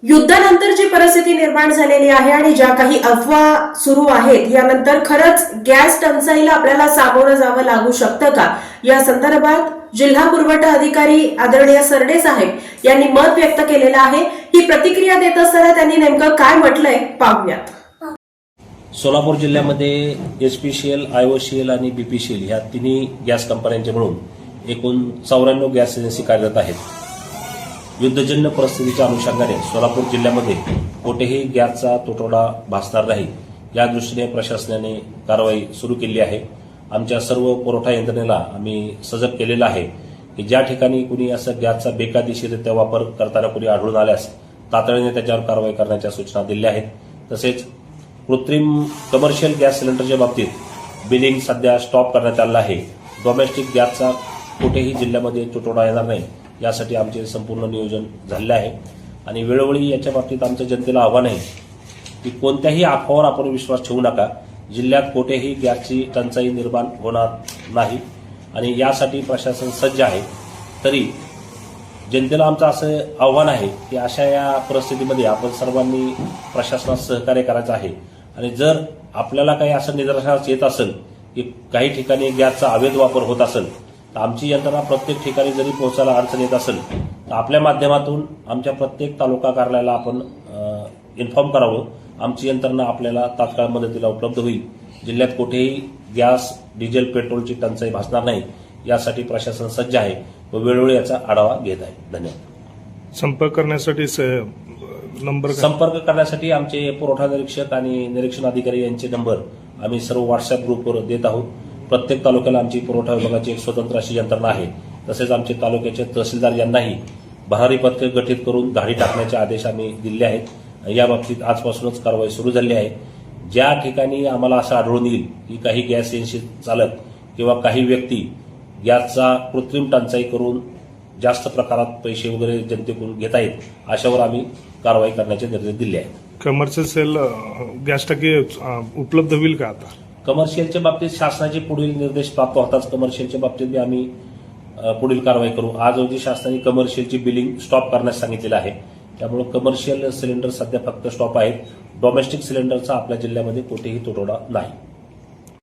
युद्धानंतरची परिस्थिती निर्माण झालेली आहे आणि ज्या काही अफवा सुरू आहेत यानंतर खरंच गॅस टंचाईला आपल्याला सामोरं जावं लागू शकतं का, या संदर्भात जिल्हा पुरवठा अधिकारी आदरणीय सरडे साहेब यांनी मत व्यक्त केलेलं आहे। ही प्रतिक्रिया देत असताना त्यांनी नेमकं काय म्हटलंय पाहूयात। सोलापूर जिल्ह्यामध्ये एचपीसीएल, आयओसीएल आणि बीपीसीएल या तिन्ही गॅस कंपन्यांचे मिळून एकूण 94 गॅस एजन्सी कार्यरत आहेत। युद्धजन्य परिस्थितीच्या अनुषंगाने सोलापूर जिल्ह्यामध्ये कोठेही गॅसचा तुटवडा भासणार नाही या दृष्टीने प्रशासनाने कारवाई सुरू केली आहे। आमच्या सर्व पुरवठा यंत्रणेला आम्ही सजग केलेलं आहे की ज्या ठिकाणी कुणी असं गॅसचा बेकायदेशीररित्या वापर करताना कुणी आढळून आल्यास तातडीने त्याच्यावर कारवाई करण्याच्या सूचना दिल्या आहेत। तसेच कृत्रिम कमर्शियल गॅस सिलेंडरच्या बाबतीत बिलिंग सध्या स्टॉप करण्यात आलं आहे। डोमेस्टिक गॅसचा कुठेही जिल्ह्यामध्ये तुटवडा येणार नाही यासाठी आमचे संपूर्ण नियोजन झालेलं आहे आणि वेळोवेळी याच्या बाबतीत आमच्या जनतेला आव्हान आहे की कोणत्याही अफवावर आपण विश्वास ठेवू नका। जिल्ह्यात कोठेही गॅसची टंचाई निर्माण होणार नाही आणि यासाठी प्रशासन सज्ज आहे। तरी जनतेला आमचं असं आव्हान आहे की अशा या परिस्थितीमध्ये आपण सर्वांनी प्रशासनास सहकार्य करायचं आहे आणि जर आपल्याला काही असं निदर्शनास येत असेल की काही ठिकाणी गॅसचा अवैध वापर होत असेल तर आमची यंत्रणा प्रत्येक ठिकाणी जरी पोहोचायला अडचण येत असेल तर आपल्या माध्यमातून आमच्या प्रत्येक तालुका कार्यालयाला आपण इन्फॉर्म करावं। आमची यंत्रणा आपल्याला तात्काळ मदतीला उपलब्ध होईल। जिल्ह्यात कुठेही गॅस, डिझेल, पेट्रोलची टंचाई भासणार नाही यासाठी प्रशासन सज्ज आहे व वेळोवेळी याचा आढावा घेत आहे। धन्यवाद। संपर्क करण्यासाठी आमचे पुरवठा निरीक्षक आणि निरीक्षण अधिकारी यांचे नंबर आम्ही सर्व व्हॉट्सअप ग्रुपवर देत आहोत। प्रत्येक तालुक्याला आमची पुरवठा विभागाची एक स्वतंत्र अशी यंत्रणा आहे। तसेच आमचे तालुक्याचे तहसीलदार यांनाही भरारी पथके गठीत करून धाडी टाकण्याचे आदेश आम्ही दिले आहेत। या बाबतीत आजपासूनच कारवाई सुरू झाली आहे। ज्या ठिकाणी आम्हाला असं आढळून येईल की काही गॅस एजन्सी चालक किंवा काही व्यक्ती गॅसचा कृत्रिम टंचाई करून जास्त प्रकारात पैसे वगैरे जनतेकडून घेत आहेत अशावर आम्ही कारवाई करण्याचे निर्देश दिले आहेत। कमर्शियल गॅस टाकी उपलब्ध होईल का आता? कमर्शियलच्या बाबतीत शासनाचे पुढील निर्देश प्राप्त होताच कमर्शियलच्या बाबतीत आम्ही पुढील कारवाई करू। आज रोजी शासनाने कमर्शियलची बिलिंग स्टॉप करण्यास सांगितलेलं आहे। त्यामुळे कमर्शियल सिलेंडर सध्या फक्त स्टॉप आहेत। डोमेस्टिक सिलेंडरचा आपल्या जिल्ह्यामध्ये कुठेही तुटवडा नाही।